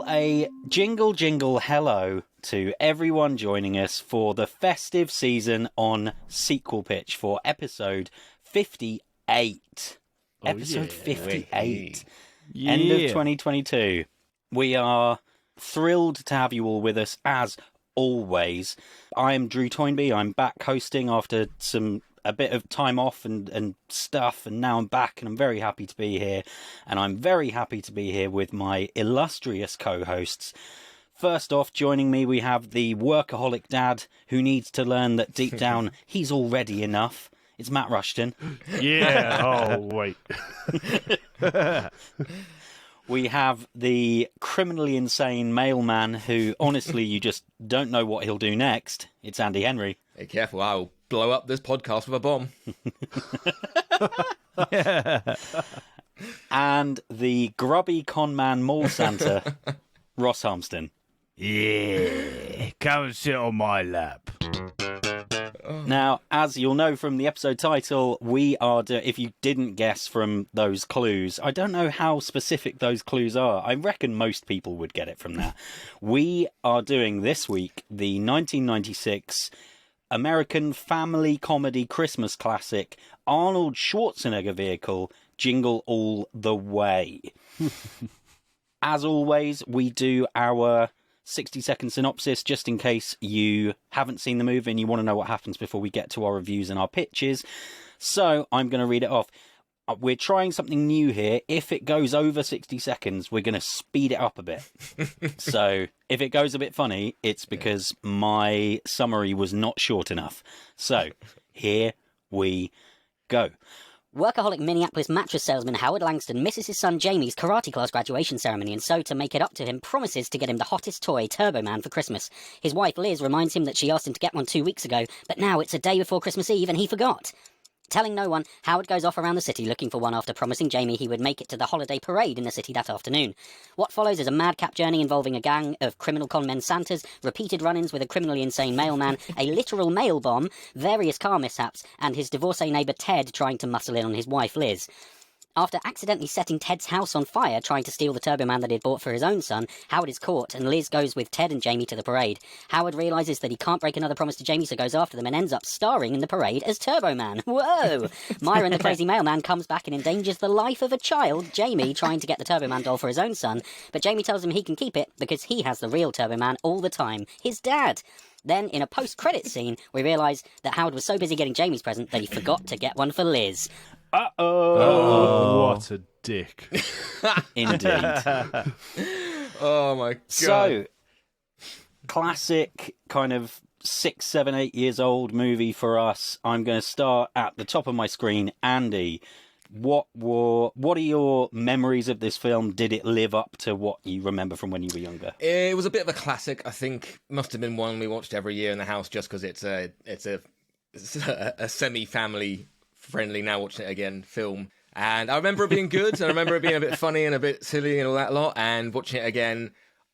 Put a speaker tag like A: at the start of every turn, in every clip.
A: Well, a jingle hello to everyone joining us for the festive season on Sequel Pitch for episode 58. Episode 58.
B: Yeah.
A: End of 2022. We are thrilled to have you all with us, as always. I'm Drew Toynbee. I'm back hosting after a bit of time off and stuff, and now I'm back and I'm very happy to be here. And I'm very happy to be here with my illustrious co-hosts. First off, joining me, we have the workaholic dad who needs to learn that deep down he's already enough. It's Matt Rushton.
B: Yeah, oh, wait.
A: We have the criminally insane mailman who, honestly, you just don't know what he'll do next. It's Andy Henry.
C: Hey, careful, I'll blow up this podcast with a bomb.
A: And the grubby conman mall Santa, Ross Harmston.
B: Yeah, come and sit on my lap.
A: Now, as you'll know from the episode title, we are if you didn't guess from those clues, I don't know how specific those clues are. I reckon most people would get it from that. We are doing this week the 1996 American family comedy Christmas classic Arnold Schwarzenegger vehicle, Jingle All the Way. As always, we do our 60-second synopsis just in case you haven't seen the movie and you want to know what happens before we get to our reviews and our pitches. So I'm going to read it off. We're trying something new here. If it goes over 60 seconds, we're going to speed it up a bit. So if it goes a bit funny, it's because my summary was not short enough. So here we go.
D: Workaholic Minneapolis mattress salesman Howard Langston misses his son Jamie's karate class graduation ceremony, and so, to make it up to him, promises to get him the hottest toy, Turbo Man, for Christmas. His wife Liz reminds him that she asked him to get one 2 weeks ago, but now it's a day before Christmas Eve and he forgot. Telling no one, Howard goes off around the city looking for one after promising Jamie he would make it to the holiday parade in the city that afternoon. What follows is a madcap journey involving a gang of criminal con-men Santas, repeated run-ins with a criminally insane mailman, a literal mail bomb, various car mishaps, and his divorcee neighbour Ted trying to muscle in on his wife Liz. After accidentally setting Ted's house on fire trying to steal the Turbo Man that he'd bought for his own son, Howard is caught and Liz goes with Ted and Jamie to the parade. Howard realises that he can't break another promise to Jamie, so goes after them and ends up starring in the parade as Turbo Man. Whoa! Myron the crazy mailman comes back and endangers the life of a child, Jamie, trying to get the Turbo Man doll for his own son, but Jamie tells him he can keep it because he has the real Turbo Man all the time, his dad. Then, in a post-credits scene, we realise that Howard was so busy getting Jamie's present that he forgot to get one for Liz.
B: Oh, what a dick.
A: Indeed.
C: Oh my god.
A: So, classic kind of 6, 7, 8 years old movie for us. I'm going to start at the top of my screen. Andy, what are your memories of this film? Did it live up to what you remember from when you were younger?
C: It was a bit of a classic. I think must have been one we watched every year in the house just because it's a semi-family friendly, now watching it again, film. And I remember it being good, and I remember it being a bit funny and a bit silly and all that lot, and watching it again,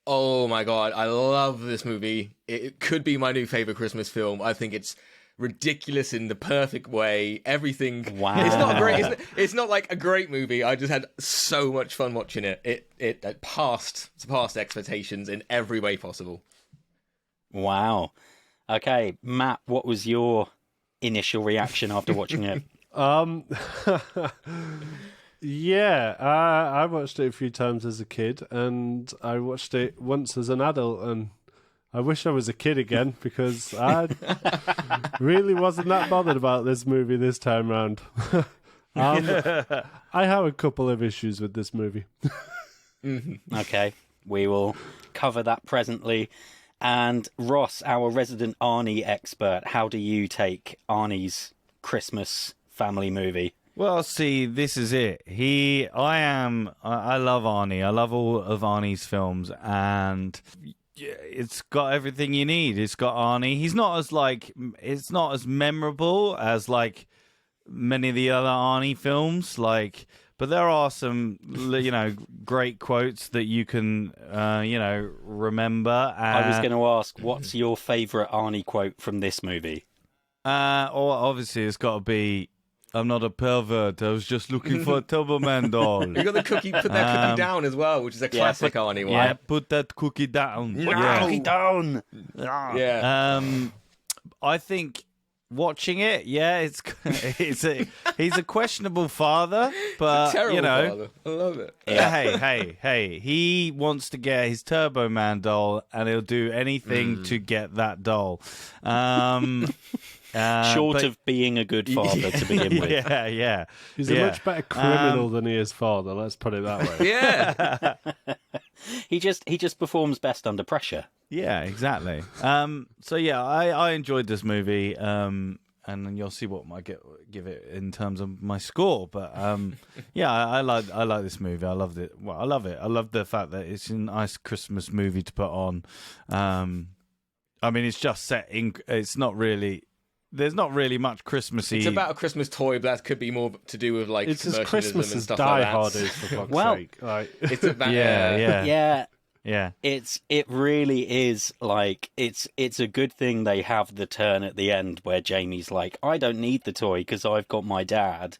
C: oh my god, I love this movie. It could be my new favourite Christmas film. I think it's ridiculous in the perfect way. Everything.
A: Wow.
C: It's not great. It's not like a great movie. I just had so much fun watching it. It surpassed expectations in every way possible.
A: Wow. Okay, Matt, what was your initial reaction after watching it?
B: Yeah, I watched it a few times as a kid, and I watched it once as an adult, and I wish I was a kid again because I really wasn't that bothered about this movie this time round. I have a couple of issues with this movie.
A: Okay, we will cover that presently. And Ross, our resident Arnie expert, how do you take Arnie's Christmas family movie?
E: Well, see, this is it. I love Arnie. I love all of Arnie's films, and it's got everything you need. It's got Arnie. He's not it's not as memorable as like many of the other Arnie films, but there are some, great quotes that you can, remember.
A: I was going to ask, what's your favourite Arnie quote from this movie?
E: Or obviously it's got to be, I'm not a pervert. I was just looking for a Turbo Man doll.
C: You got the cookie, put that cookie down as well, which is a classic Arnie one.
E: Yeah, put that cookie down.
A: Put the cookie down.
C: Yeah.
E: I think watching it, he's a questionable father, but
C: Terrible father. I love it.
E: Hey, he wants to get his Turbo Man doll, and he'll do anything to get that doll.
A: Short of being a good father to begin with.
E: Yeah.
B: He's a much better criminal than he is father. Let's put it that way.
C: Yeah.
A: He just performs best under pressure.
E: Yeah, exactly. So yeah, I enjoyed this movie, and you'll see what I give it in terms of my score. But yeah, I like this movie. I loved it. Well, I love it. I love the fact that it's a nice Christmas movie to put on. I mean, it's just set in. It's not really. There's not really much Christmassy.
C: It's about a Christmas toy, but that could be more to do with like
B: it's as
C: commercialism
B: Christmas
C: and
B: as
C: stuff
B: Die
C: like
B: Hard
C: that.
B: is, for fuck's
A: Well,
B: sake. Like,
C: It's about
A: Yeah. It really is like it's a good thing they have the turn at the end where Jamie's like, I don't need the toy because I've got my dad,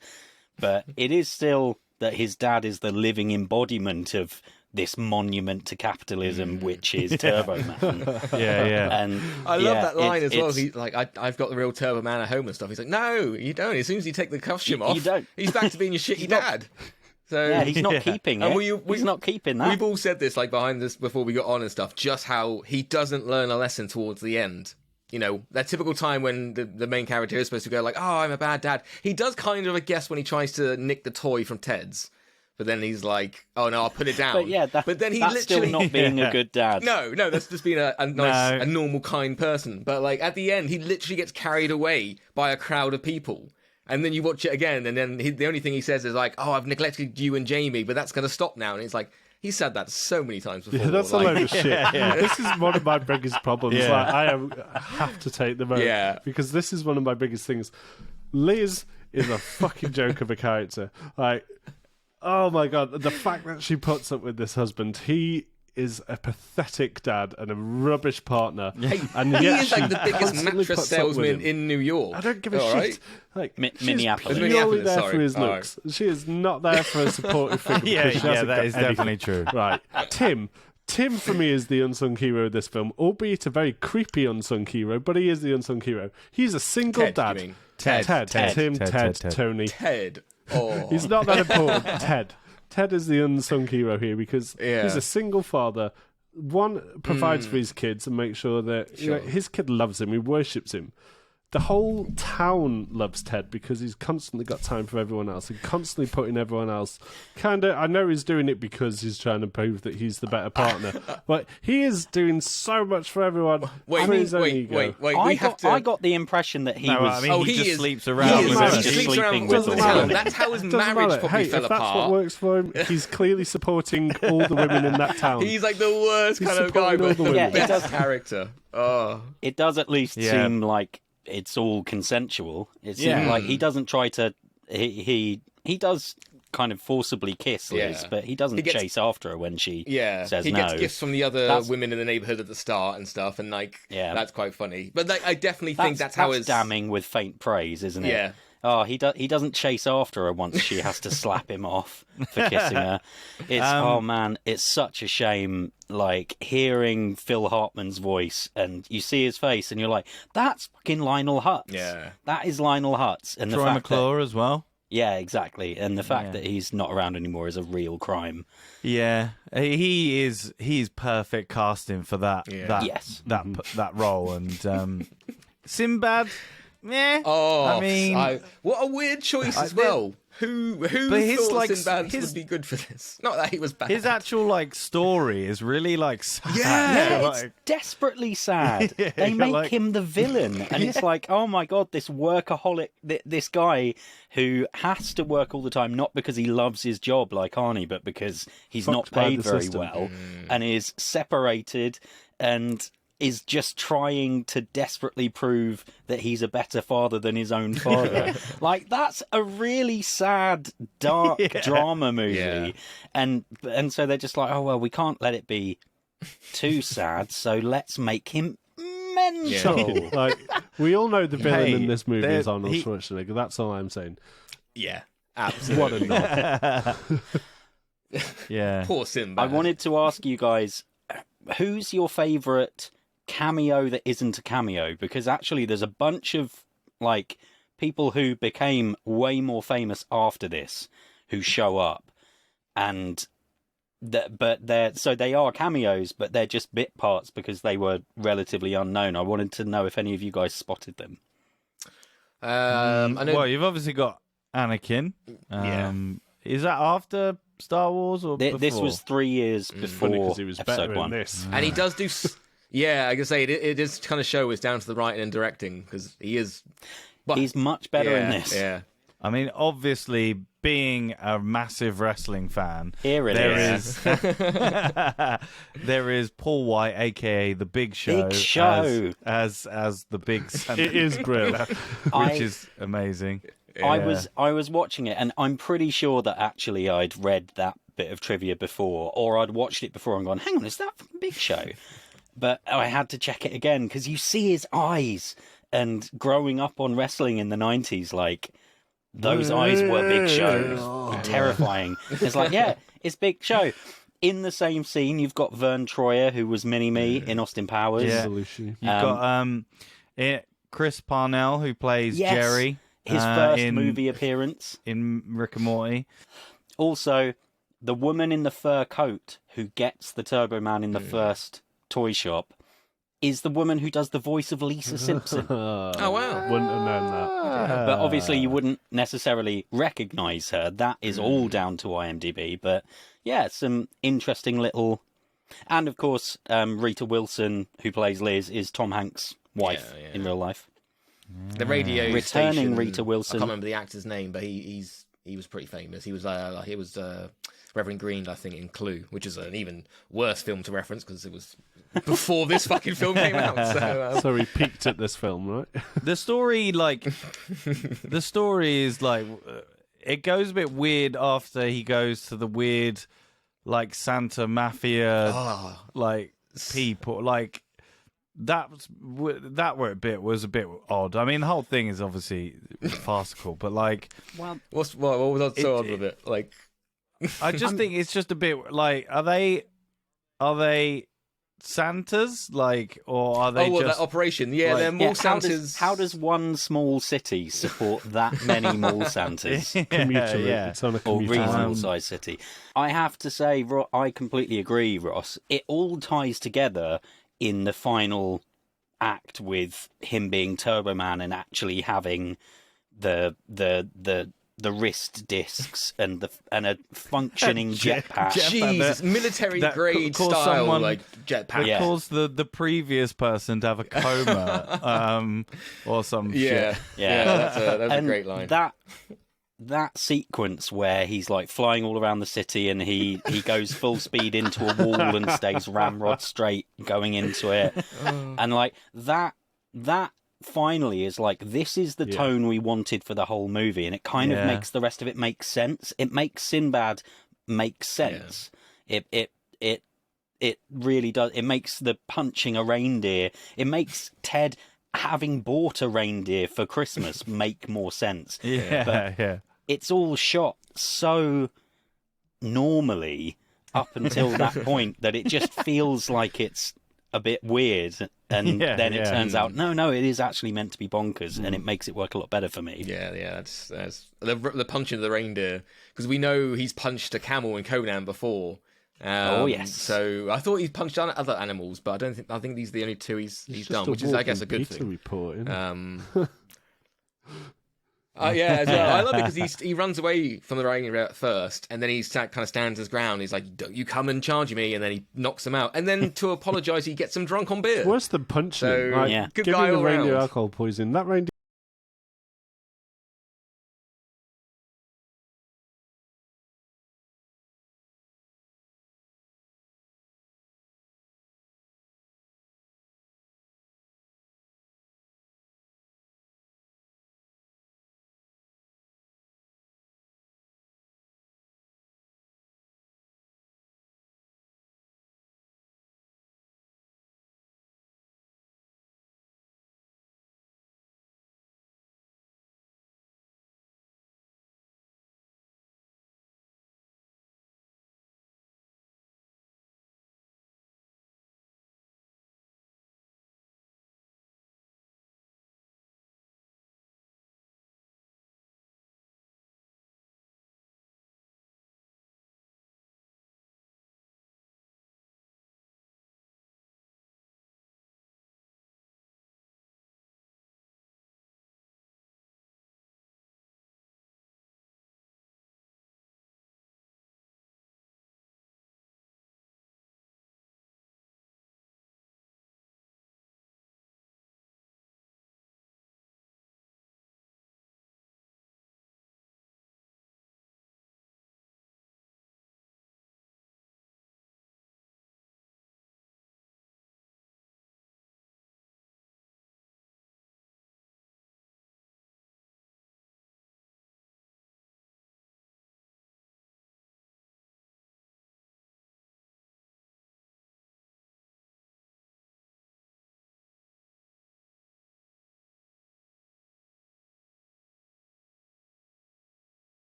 A: but it is still that his dad is the living embodiment of this monument to capitalism, which is Turbo Man.
E: Yeah.
A: And
C: I love that line as well.
A: it's-
C: He's like, I've got the real Turbo Man at home and stuff. He's like, no, you don't. As soon as you take the costume off,
A: You don't.
C: he's back to being your shitty
A: not-
C: dad. So
A: Yeah, he's not keeping it.
C: And
A: He's not keeping that.
C: We've all said this like behind this before we got on and stuff, just how he doesn't learn a lesson towards the end. You know, that typical time when the main character is supposed to go like, oh, I'm a bad dad. He does kind of, I guess, when he tries to nick the toy from Ted's. But then he's like, oh no, I'll put it down.
A: But yeah,
C: but then he
A: that's
C: literally
A: still not being a good dad.
C: No, that's just being a nice, a normal, kind person. But like at the end, he literally gets carried away by a crowd of people. And then you watch it again, and then the only thing he says is like, "Oh, I've neglected you and Jamie, but that's going to stop now." And it's like he said that so many times before.
B: yeah, that's
C: like,
B: a load of shit. This is one of my biggest problems.
E: Yeah.
B: Like, I have to take the vote because this is one of my biggest things. Liz is a fucking joke of a character. Like, oh my god, the fact that she puts up with this husband, he is a pathetic dad and a rubbish partner. And
C: he
B: yet
C: is like
B: she
C: the biggest
B: constantly
C: mattress
B: puts up with
C: salesman
B: him.
C: in New York.
B: I don't give a
C: All
B: shit.
C: right?
B: Like she's
A: Minneapolis.
B: purely
C: Minneapolis,
B: there
C: sorry.
B: for his
C: All
B: looks. She is not there for a supportive figure.
E: Yeah,
B: because she hasn't
E: that
B: got
E: is
B: anything.
E: definitely true.
B: Right, Tim for me is the unsung hero of this film, albeit a very creepy unsung hero, but he is the unsung hero. He's a single
C: Ted,
B: dad.
C: you mean?
B: Ted, Tim,
E: Ted.
B: Tony.
C: Ted. Oh,
B: He's not that important. Ted is the unsung hero here because
C: Yeah.
B: he's a single father. One provides for his kids and makes sure that you know, his kid loves him, he worships him. The whole town loves Ted because he's constantly got time for everyone else and constantly putting everyone else. I know he's doing it because he's trying to prove that he's the better partner, but he is doing so much for everyone.
C: Wait,
B: for his own ego.
C: wait.
A: I got the impression that he was.
E: I mean, he just
C: is-
E: sleeps
C: he
E: around
C: is-
E: with
C: he
E: everyone.
C: sleeps around
A: Sleeping
C: with
A: with
C: all the
A: all
C: town.
A: the
C: That's how his
B: Doesn't
C: marriage
B: matter.
C: probably
B: Hey,
C: fell
B: if that's what
C: apart.
B: works for him, he's clearly supporting all the women in that town.
C: He's like the worst
B: He's
C: kind of guy,
B: supporting all
C: but
B: the
C: the
B: women.
A: Yeah, he
C: best
A: does.
C: character. Oh,
A: It does at least
E: Yeah.
A: seem like it's all consensual. It seems like he doesn't try to. He does kind of forcibly kiss Liz,
C: Yeah.
A: but he doesn't
C: He gets-
A: chase after her when she
C: yeah.
A: says
C: he
A: no.
C: gets gifts from the other
A: That's-
C: women in the neighborhood at the start and stuff, and like,
A: Yeah.
C: that's quite funny. But like, I definitely think that's how his
A: damning with faint praise, isn't it?
C: Yeah.
A: Oh, he doesn't chase after her once she has to slap him off for kissing her. It's oh man, it's such a shame. Like hearing Phil Hartman's voice, and you see his face, and you're like, "That's fucking Lionel Hutz.
C: Yeah.
A: that is Lionel Hutz." And the
E: Troy
A: fact that,
E: McClure as well.
A: yeah, exactly. And the fact that he's not around anymore is a real crime.
E: Yeah, he's perfect casting for that.
C: Yeah.
E: That
A: Yes.
E: that role and Sinbad. Yeah,
C: Oh,
E: I mean,
C: what a weird choice as well. Who
E: But his,
C: thought
E: like,
C: Sinbad
E: his-
C: would be good for this? Not that he was bad.
E: his actual like story is really like sad.
C: Yeah.
A: Yeah,
E: Like-
A: it's desperately sad.
E: Yeah,
A: They
E: you're
A: make
E: like-
A: him the villain, and it's like, oh my god, this workaholic, this guy who has to work all the time, not because he loves his job like Arnie, but because he's not
B: Fucked by
A: paid
B: the
A: very
B: system.
A: well, and is separated, and is just trying to desperately prove that he's a better father than his own father. Like, that's a really sad, dark drama movie.
C: Yeah.
A: And so they're just like, oh, well, we can't let it be too sad, so let's make him mental.
B: Like, We all know the villain
E: Hey,
B: in this movie is
E: there-
B: Arnold
E: he-
B: Schwarzenegger. That's all I'm saying.
C: Yeah, absolutely.
B: What a nod.
E: Yeah.
C: Poor Sinbad.
A: I wanted to ask you guys, who's your favourite cameo that isn't a cameo? Because actually, there's a bunch of like people who became way more famous after this who show up, and but they are cameos, but they're just bit parts because they were relatively unknown. I wanted to know if any of you guys spotted them.
C: I know.
E: Well, you've obviously got Anakin.
C: Yeah.
E: Is that after Star Wars or before?
A: This was 3 years before
B: Funny because he was better
A: episode
B: in
A: 1.
B: this.
C: And he does do. Yeah, I can say it does kind of show it's down to the writing and directing because he is. Well,
A: He's much better in this.
C: Yeah.
E: I mean, obviously, being a massive wrestling fan,
A: Here it is.
E: there is Paul White, aka the Big Show,
A: Big Show.
E: as the big center,
B: It is brilliant.
E: which is amazing.
A: I was watching it, and I'm pretty sure that actually I'd read that bit of trivia before, or I'd watched it before and gone, "Hang on, is that from Big Show?" But I had to check it again because you see his eyes, and growing up on wrestling in the 90s, like those eyes were Big Show, terrifying. It's like, yeah, it's Big Show. In the same scene, you've got Vern Troyer, who was Mini-Me in Austin Powers.
E: Yeah.
B: Belushi.
E: You've got Chris Parnell, who plays
A: Yes.
E: Jerry.
A: His first
E: in,
A: movie appearance.
E: in Rick and Morty.
A: Also, the woman in the fur coat who gets the Turbo Man in the first toy shop is the woman who does the voice of Lisa Simpson.
C: Oh wow.
B: Wouldn't have known that.
A: But obviously you wouldn't necessarily recognise her. That is all down to IMDb. But yeah, some interesting little... And of course, Rita Wilson, who plays Liz, is Tom Hanks' wife in real life.
C: The radio
A: Returning
C: station,
A: Rita Wilson.
C: I can't remember the actor's name, but he was pretty famous. He was Reverend Green, I think, in Clue, which is an even worse film to reference because it was before this fucking film came out. So,
B: So he peaked at this film, right?
E: The story, is like, it goes a bit weird after he goes to the weird, like, Santa Mafia, like, people, like, that bit was a bit odd. I mean, the whole thing is obviously farcical, but, like...
C: what was so odd with it? Like,
E: I just think it's just a bit, like, are they Santas, like, or are they just...
C: that operation? Yeah, they're more Santas.
A: How does one small city support that many mall Santas?
B: Commuter route.
E: yeah.
B: It's on a
A: Or
B: commuter
A: reasonable
B: route.
A: sized city. I have to say, I completely agree, Ross. It all ties together in the final act with him being Turbo Man and actually having the wrist discs and a functioning jetpack.
C: Jesus, military
E: that
C: grade
E: caused
C: style,
E: someone-
C: like jetpack.
A: Yeah.
E: Caused the previous person to have a coma, or some
C: Yeah,
E: shit.
C: yeah, that's a
A: And
C: great line.
A: That sequence where he's like flying all around the city and he goes full speed into a wall and stays ramrod straight going into it, and like that finally is like, this is the tone we wanted for the whole movie, and it kind of makes the rest of it make sense. It makes Sinbad make sense. It really does. It makes the punching a reindeer. It makes Ted having bought a reindeer for Christmas make more sense. But it's all shot so normally up until that point that it just feels like it's a bit weird, and then it turns out no, it is actually meant to be bonkers, and it makes it work a lot better for me.
C: Yeah, that's the punching of the reindeer, because we know he's punched a camel in Conan before.
A: Oh yes.
C: So I thought he's punched other animals, but I think these are the only two he's done, which is, I guess, a good thing.
B: Reporting.
C: Yeah, as well. I love it because he runs away from the reindeer at first, and then he kind of stands his ground. He's like, "Don't you come and charge me!" And then he knocks him out. And then to apologise, he gets him drunk on beer.
B: Worse than punching.
C: So,
B: Like,
A: yeah.
C: good
B: give
C: guy
B: me the
C: all
B: reindeer
C: round.
B: alcohol poisoning. That reindeer